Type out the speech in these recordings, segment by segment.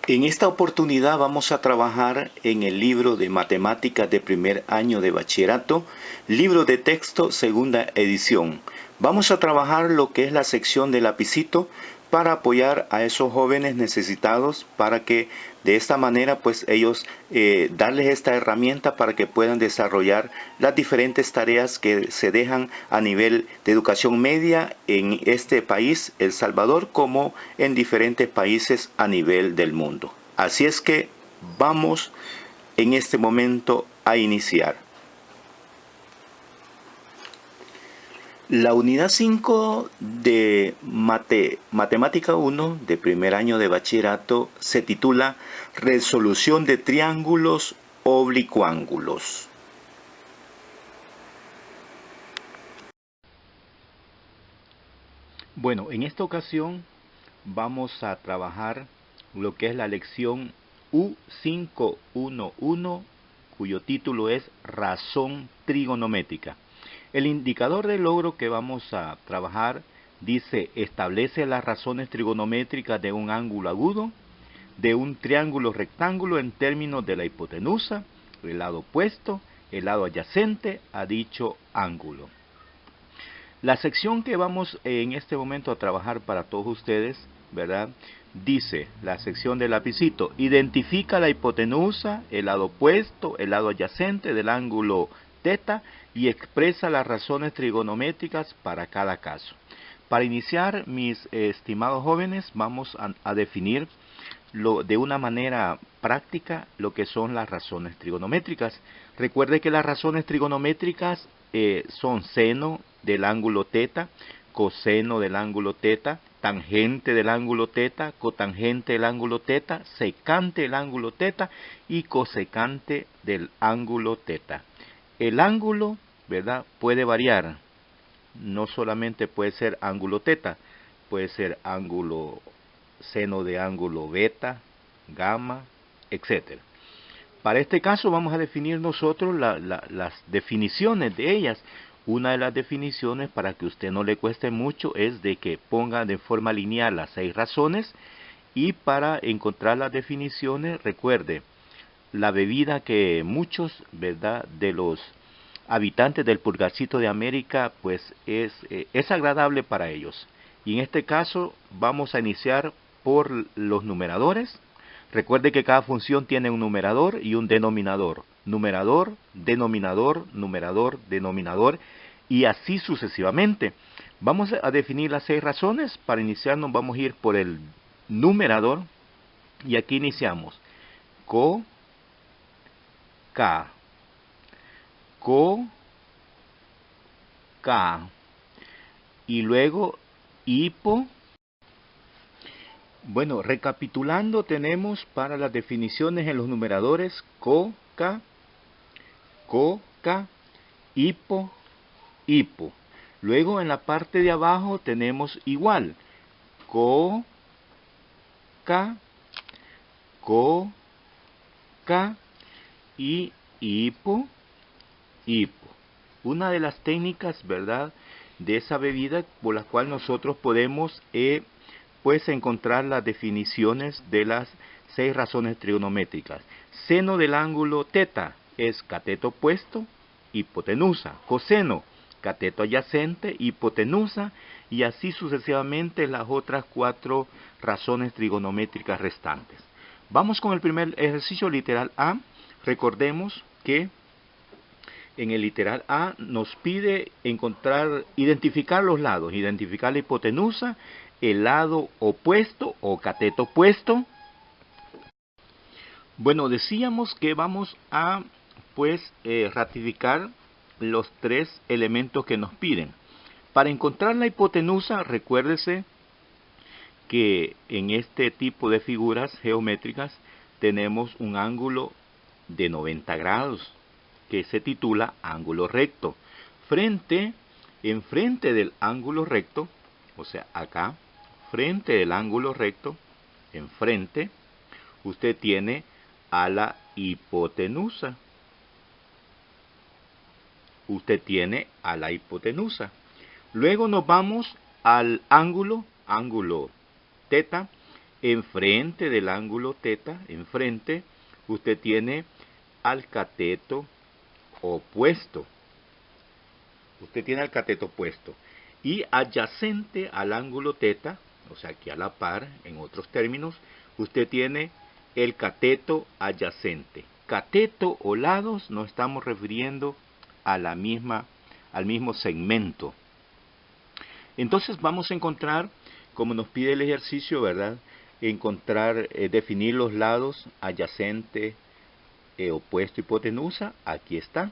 En esta oportunidad vamos a trabajar en el libro de matemáticas de primer año de bachillerato, libro de texto segunda edición. Vamos a trabajar lo que es la sección de lapicito para apoyar a esos jóvenes necesitados para que de esta manera pues ellos darles esta herramienta para que puedan desarrollar las diferentes tareas que se dejan a nivel de educación media en este país, El Salvador, como en diferentes países a nivel del mundo. Así es que vamos en este momento a iniciar. La unidad 5 de Matemática 1 de primer año de bachillerato se titula Resolución de triángulos oblicuángulos. Bueno, en esta ocasión vamos a trabajar lo que es la lección U511, cuyo título es Razón trigonométrica. El indicador de logro que vamos a trabajar dice: establece las razones trigonométricas de un ángulo agudo, de un triángulo rectángulo en términos de la hipotenusa, el lado opuesto, el lado adyacente a dicho ángulo. La sección que vamos en este momento a trabajar para todos ustedes, ¿verdad? Dice la sección del lapicito: identifica la hipotenusa, el lado opuesto, el lado adyacente del ángulo teta y expresa las razones trigonométricas para cada caso. Para iniciar, mis estimados jóvenes, vamos a definir de una manera práctica lo que son las razones trigonométricas. Recuerde que las razones trigonométricas son seno del ángulo teta, coseno del ángulo teta, tangente del ángulo teta, cotangente del ángulo teta, secante del ángulo teta y cosecante del ángulo teta. El ángulo, ¿verdad?, puede variar. No solamente puede ser ángulo teta, puede ser ángulo seno de ángulo beta, gamma, etc. Para este caso vamos a definir nosotros las definiciones de ellas. Una de las definiciones, para que a usted no le cueste mucho, es de que ponga de forma lineal las 6 razones, y para encontrar las definiciones, recuerde, la bebida que muchos, ¿verdad?, de los habitantes del purgacito de América, pues es agradable para ellos. Y en este caso vamos a iniciar por los numeradores. Recuerde que cada función tiene un numerador y un denominador. Numerador, denominador, numerador, denominador, y así sucesivamente. Vamos a definir las 6 razones. Para iniciar nos vamos a ir por el numerador, y aquí iniciamos. Co, K, Co, K, y luego hipo. Bueno, recapitulando, tenemos para las definiciones en los numeradores co, K, hipo, hipo. Luego en la parte de abajo tenemos igual, co, K, y hipo, hipo. Una de las técnicas, ¿verdad?, de esa bebida por la cual nosotros podemos pues encontrar las definiciones de las 6 razones trigonométricas. Seno del ángulo teta es cateto opuesto, hipotenusa. Coseno, cateto adyacente, hipotenusa, y así sucesivamente las otras 4 razones trigonométricas restantes. Vamos con el primer ejercicio, literal A. Recordemos que en el literal A nos pide identificar los lados, identificar la hipotenusa, el lado opuesto o cateto opuesto. Bueno, decíamos que vamos a ratificar los 3 elementos que nos piden. Para encontrar la hipotenusa, recuérdese que en este tipo de figuras geométricas tenemos un ángulo de 90 grados que se titula ángulo recto. Enfrente del ángulo recto, o sea, acá, frente del ángulo recto, enfrente, usted tiene a la hipotenusa. Usted tiene a la hipotenusa. Luego nos vamos al ángulo teta, Enfrente del ángulo teta, enfrente, usted tiene al cateto opuesto. Usted tiene el cateto opuesto. Y adyacente al ángulo teta, o sea, aquí a la par, en otros términos, usted tiene el cateto adyacente. Cateto o lados nos estamos refiriendo a al mismo segmento. Entonces vamos a encontrar, como nos pide el ejercicio, ¿verdad? Definir los lados adyacente, opuesto, hipotenusa. Aquí está.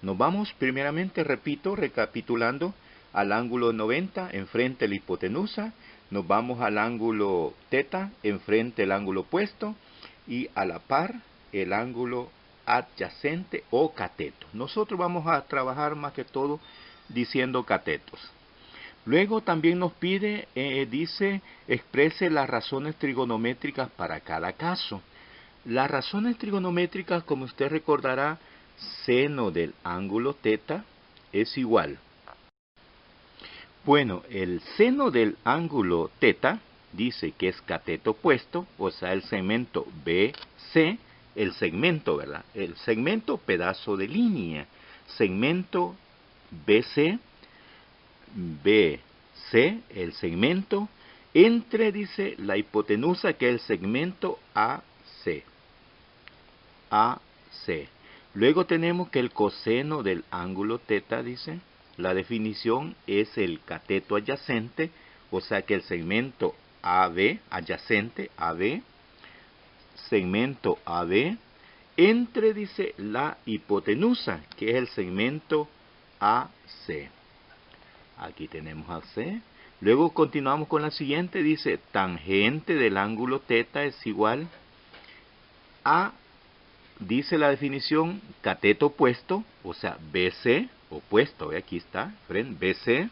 Nos vamos primeramente, repito, recapitulando, al ángulo 90, enfrente de la hipotenusa. Nos vamos al ángulo teta, enfrente del ángulo opuesto. Y a la par, el ángulo adyacente o cateto. Nosotros vamos a trabajar más que todo diciendo catetos. Luego también nos pide, dice, exprese las razones trigonométricas para cada caso. Las razones trigonométricas, como usted recordará, seno del ángulo teta es igual. Bueno, el seno del ángulo teta dice que es cateto opuesto, o sea, el segmento BC, el segmento, ¿verdad? El segmento pedazo de línea, segmento BC, el segmento, entre, dice, la hipotenusa, que es el segmento AC. Luego tenemos que el coseno del ángulo teta, dice, la definición es el cateto adyacente, o sea que el segmento AB, adyacente, AB, segmento AB, entre, dice, la hipotenusa, que es el segmento AC. Aquí tenemos AC. Luego continuamos con la siguiente, dice, tangente del ángulo teta es igual a, dice la definición, cateto opuesto, o sea, BC, opuesto, aquí está, BC,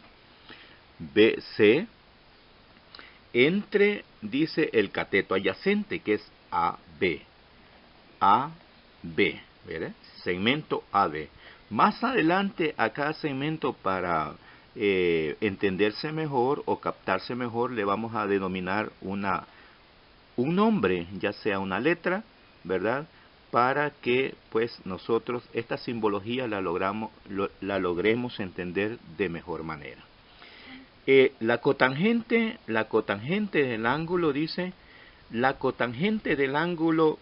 entre, dice, el cateto adyacente, que es AB, ¿verdad? Segmento AB. Más adelante, a cada segmento, para entenderse mejor o captarse mejor, le vamos a denominar un nombre, ya sea una letra, ¿verdad? Para que pues nosotros esta simbología la logremos entender de mejor manera. La cotangente del ángulo, dice, la cotangente del ángulo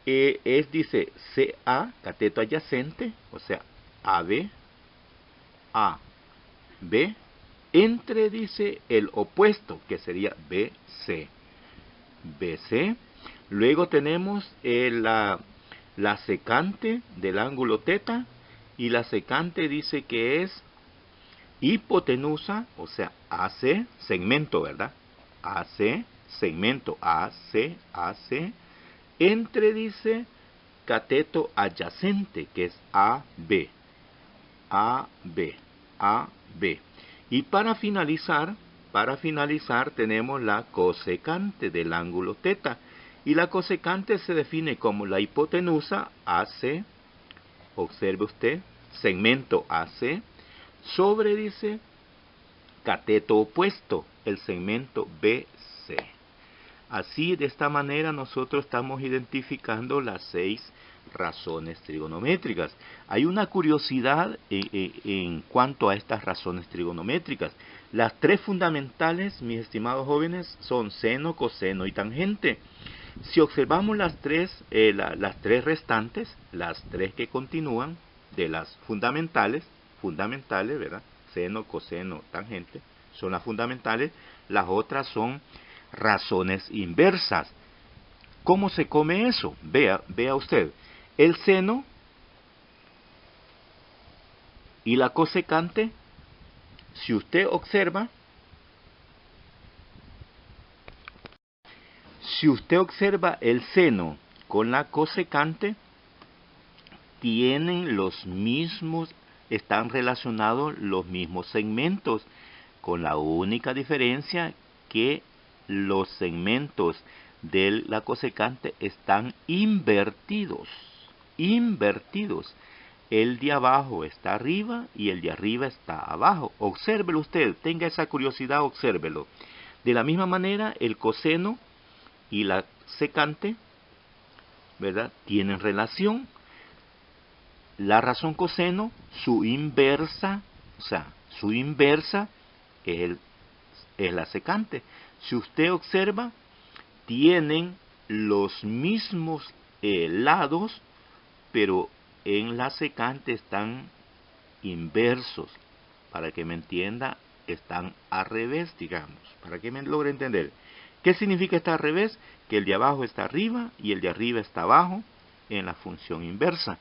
dice, CA, cateto adyacente, o sea, AB, entre, dice, el opuesto, que sería BC. Luego tenemos la secante del ángulo teta, y la secante dice que es hipotenusa, o sea, AC, segmento, ¿verdad? AC, segmento AC, entre, dice, cateto adyacente, que es AB. Y para finalizar tenemos la cosecante del ángulo teta. Y la cosecante se define como la hipotenusa AC, observe usted, segmento AC, sobre, dice, cateto opuesto, el segmento BC. Así, de esta manera, nosotros estamos identificando las 6 razones trigonométricas. Hay una curiosidad en cuanto a estas razones trigonométricas. Las 3 fundamentales, mis estimados jóvenes, son seno, coseno y tangente. Si observamos las 3 restantes, las 3 que continúan de las fundamentales, ¿verdad? Seno, coseno, tangente, son las fundamentales. Las otras son razones inversas. ¿Cómo se come eso? Vea usted. El seno y la cosecante, si usted observa, el seno con la cosecante, tienen los mismos, están relacionados los mismos segmentos, con la única diferencia que los segmentos de la cosecante están invertidos. El de abajo está arriba y el de arriba está abajo. Obsérvelo usted, tenga esa curiosidad, obsérvelo. De la misma manera, el coseno y la secante, ¿verdad?, tienen relación. La razón coseno, su inversa, o sea, su inversa es la secante. Si usted observa, tienen los mismos lados, pero en la secante están inversos. Para que me entienda, están al revés, digamos, para que me logre entender. ¿Qué significa estar al revés? Que el de abajo está arriba y el de arriba está abajo en la función inversa.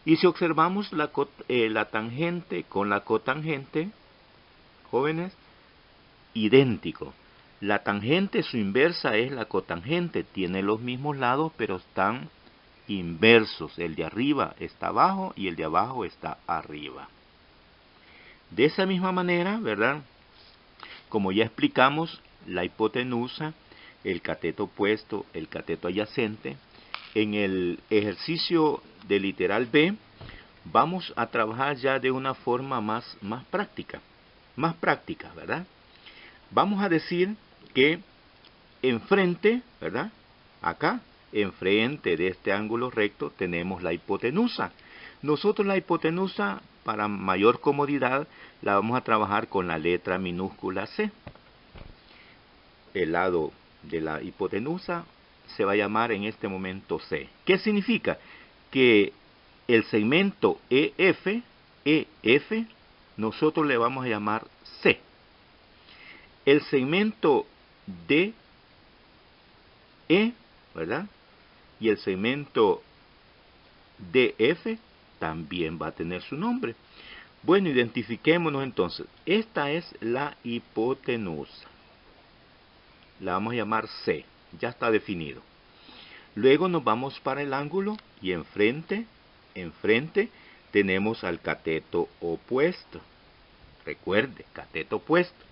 Y si observamos la tangente con la cotangente, jóvenes, idéntico. La tangente, su inversa es la cotangente, tiene los mismos lados, pero están inversos. El de arriba está abajo y el de abajo está arriba. De esa misma manera, ¿verdad?, como ya explicamos, la hipotenusa, el cateto opuesto, el cateto adyacente. En el ejercicio de literal B, vamos a trabajar ya de una forma más práctica, ¿verdad? Vamos a decir que enfrente, ¿verdad?, acá, enfrente de este ángulo recto, tenemos la hipotenusa. Nosotros la hipotenusa, para mayor comodidad, la vamos a trabajar con la letra minúscula C. El lado de la hipotenusa se va a llamar en este momento C. ¿Qué significa? Que el segmento EF, nosotros le vamos a llamar C. El segmento DE, ¿verdad?, y el segmento DF también va a tener su nombre. Bueno, identifiquémonos entonces. Esta es la hipotenusa. La vamos a llamar C. Ya está definido. Luego nos vamos para el ángulo y enfrente tenemos al cateto opuesto. Recuerde, cateto opuesto.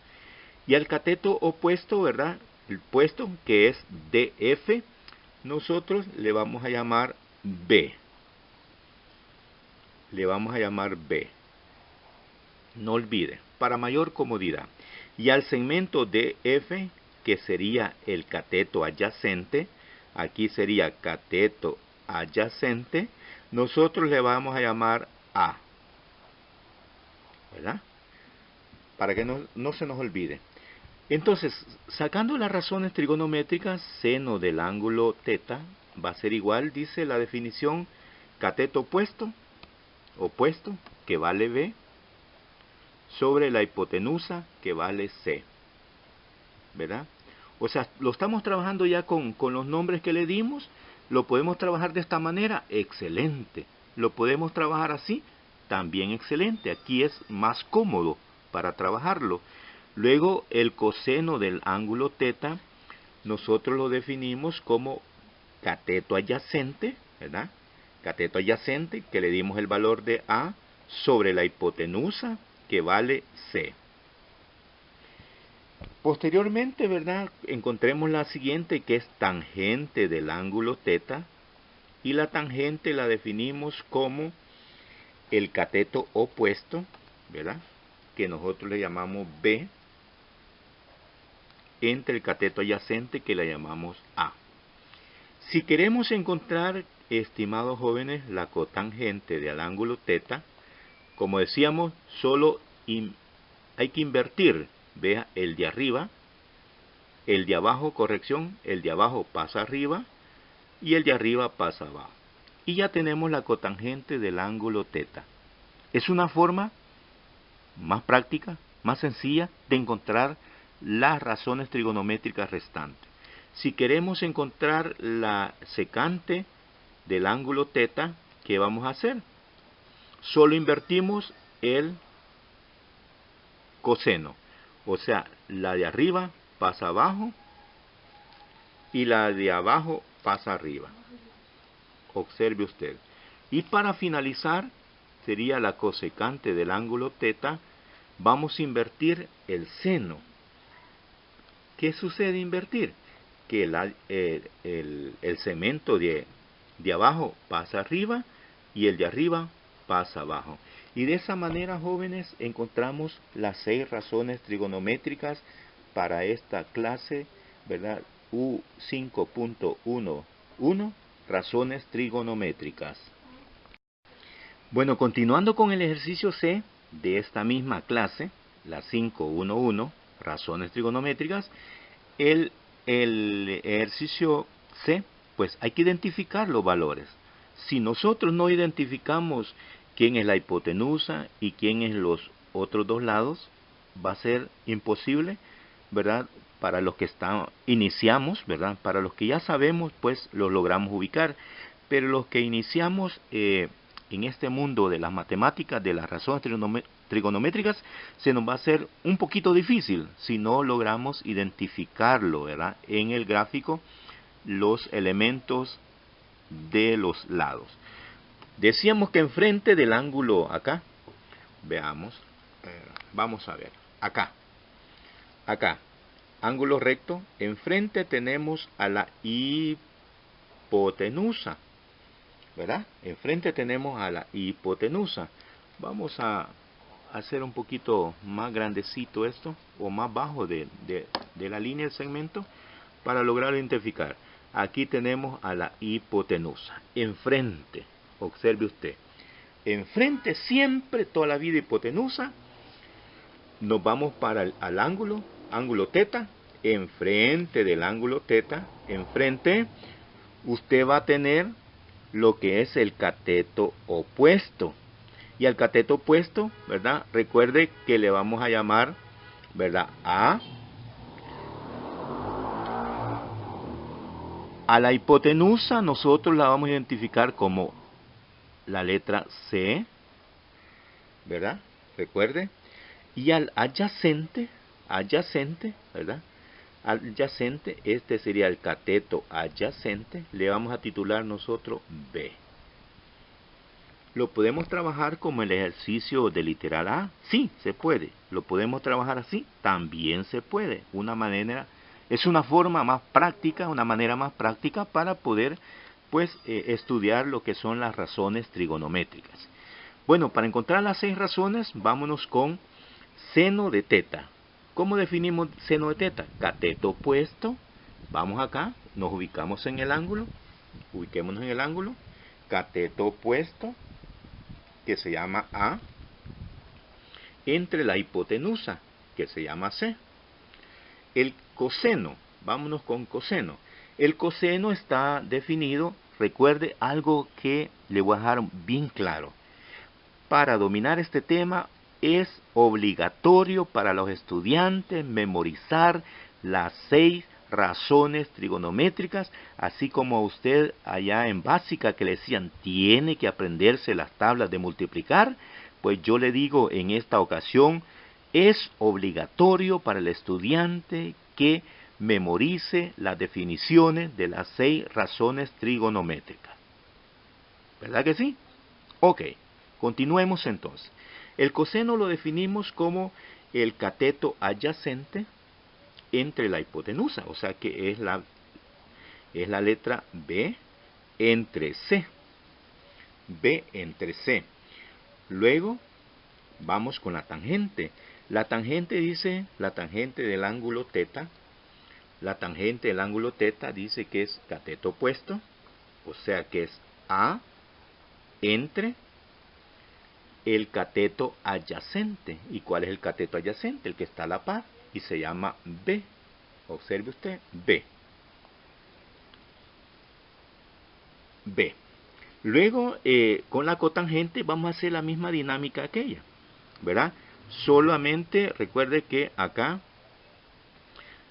Y al cateto opuesto, ¿verdad?, el puesto que es DF, nosotros le vamos a llamar B. Le vamos a llamar B. No olvide, para mayor comodidad. Y al segmento DF, que sería el cateto adyacente, aquí sería cateto adyacente, nosotros le vamos a llamar A. ¿Verdad? Para que no se nos olvide. Entonces, sacando las razones trigonométricas, seno del ángulo θ va a ser igual, dice la definición, cateto opuesto, que vale B, sobre la hipotenusa, que vale C. ¿Verdad? O sea, lo estamos trabajando ya con los nombres que le dimos. Lo podemos trabajar de esta manera, excelente. Lo podemos trabajar así, también excelente. Aquí es más cómodo para trabajarlo. Luego, el coseno del ángulo θ, nosotros lo definimos como cateto adyacente, ¿verdad? Cateto adyacente, que le dimos el valor de A, sobre la hipotenusa, que vale C. Posteriormente, ¿verdad?, encontremos la siguiente, que es tangente del ángulo θ, y la tangente la definimos como el cateto opuesto, ¿verdad?, que nosotros le llamamos B, entre el cateto adyacente, que le llamamos A. Si queremos encontrar, estimados jóvenes, la cotangente del ángulo θ, como decíamos, solo hay que invertir. Vea, el de arriba, el de abajo, corrección, el de abajo pasa arriba y el de arriba pasa abajo. Y ya tenemos la cotangente del ángulo θ. Es una forma más práctica, más sencilla de encontrar las razones trigonométricas restantes. Si queremos encontrar la secante del ángulo θ, ¿qué vamos a hacer? Solo invertimos el coseno. O sea, la de arriba pasa abajo y la de abajo pasa arriba. Observe usted. Y para finalizar, sería la cosecante del ángulo θ. Vamos a invertir el seno. ¿Qué sucede invertir? Que el segmento de abajo pasa arriba y el de arriba pasa abajo. Y de esa manera, jóvenes, encontramos las 6 razones trigonométricas para esta clase, ¿verdad? U5.11, razones trigonométricas. Bueno, continuando con el ejercicio C de esta misma clase, la 5.1.1, razones trigonométricas, el ejercicio C, pues hay que identificar los valores. Si nosotros no identificamos quién es la hipotenusa y quién es los otros dos lados, va a ser imposible, ¿verdad? Para los que iniciamos, ¿verdad? Para los que ya sabemos, pues los logramos ubicar. Pero los que iniciamos en este mundo de las matemáticas, de las razones trigonométricas, se nos va a hacer un poquito difícil si no logramos identificarlo, ¿verdad? En el gráfico, los elementos de los lados. Decíamos que enfrente del ángulo acá, veamos, vamos a ver, acá, ángulo recto, enfrente tenemos a la hipotenusa, ¿verdad? Enfrente tenemos a la hipotenusa. Vamos a hacer un poquito más grandecito esto, o más bajo de la línea del segmento, para lograr identificar. Aquí tenemos a la hipotenusa, enfrente, observe usted. Enfrente siempre, toda la vida hipotenusa, nos vamos para al ángulo teta, enfrente del ángulo teta, enfrente, usted va a tener lo que es el cateto opuesto. Y al cateto opuesto, ¿verdad? Recuerde que le vamos a llamar, ¿verdad? A la hipotenusa nosotros la vamos a identificar como la letra C, ¿verdad? Recuerde. Y al adyacente, ¿verdad? Adyacente, este sería el cateto adyacente, le vamos a titular nosotros B. ¿Lo podemos trabajar como el ejercicio del literal A? Sí, se puede. ¿Lo podemos trabajar así? También se puede. Es una forma más práctica, una manera más práctica para poder, pues, estudiar lo que son las razones trigonométricas. Bueno, para encontrar las 6 razones, vámonos con seno de teta. ¿Cómo definimos seno de teta? Cateto opuesto. Vamos acá, nos ubicamos en el ángulo. Ubiquémonos en el ángulo. Cateto opuesto, que se llama A, entre la hipotenusa, que se llama C. El coseno, vámonos con coseno. El coseno está definido, recuerde algo que le voy a dejar bien claro. Para dominar este tema es obligatorio para los estudiantes memorizar las 6 razones trigonométricas, así como a usted allá en básica que le decían tiene que aprenderse las tablas de multiplicar, pues yo le digo en esta ocasión es obligatorio para el estudiante que memorice las definiciones de las 6 razones trigonométricas. ¿Verdad que sí? Ok, continuemos entonces. El coseno lo definimos como el cateto adyacente entre la hipotenusa, o sea que es la letra B entre C. B entre C. Luego vamos con la tangente. La tangente dice, la tangente del ángulo teta. La tangente del ángulo teta dice que es cateto opuesto, o sea que es A entre el cateto adyacente. ¿Y cuál es el cateto adyacente? El que está a la par y se llama B. Observe usted, B. B. Luego, con la cotangente vamos a hacer la misma dinámica aquella, ¿verdad? Solamente recuerde que acá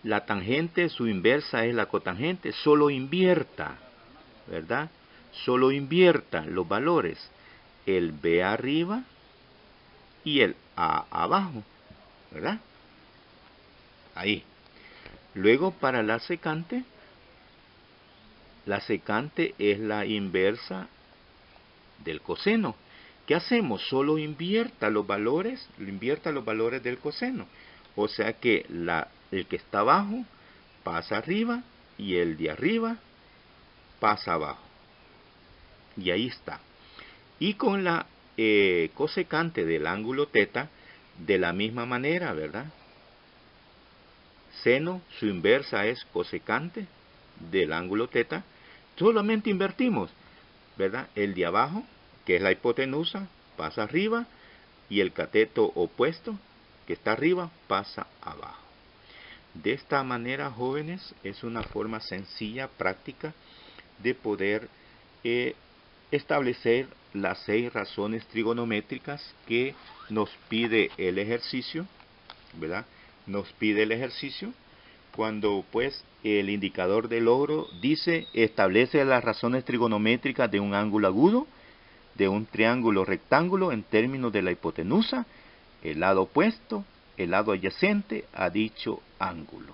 la tangente, su inversa es la cotangente. Solo invierta, ¿verdad? Solo invierta los valores. El B arriba y el A abajo, ¿verdad? Ahí. Luego para la secante es la inversa del coseno. ¿Qué hacemos? Solo invierta los valores del coseno. O sea que el que está abajo pasa arriba y el de arriba pasa abajo. Y ahí está. Y con la cosecante del ángulo teta, de la misma manera, ¿verdad? seno, su inversa es cosecante del ángulo θ. Solamente invertimos, ¿verdad? El de abajo, que es la hipotenusa, pasa arriba, y el cateto opuesto, que está arriba, pasa abajo. De esta manera, jóvenes, es una forma sencilla, práctica, de poder establecer las 6 razones trigonométricas que nos pide el ejercicio, ¿verdad? Nos pide el ejercicio cuando pues el indicador de logro dice establece las razones trigonométricas de un ángulo agudo, de un triángulo rectángulo en términos de la hipotenusa, el lado opuesto, el lado adyacente a dicho ángulo.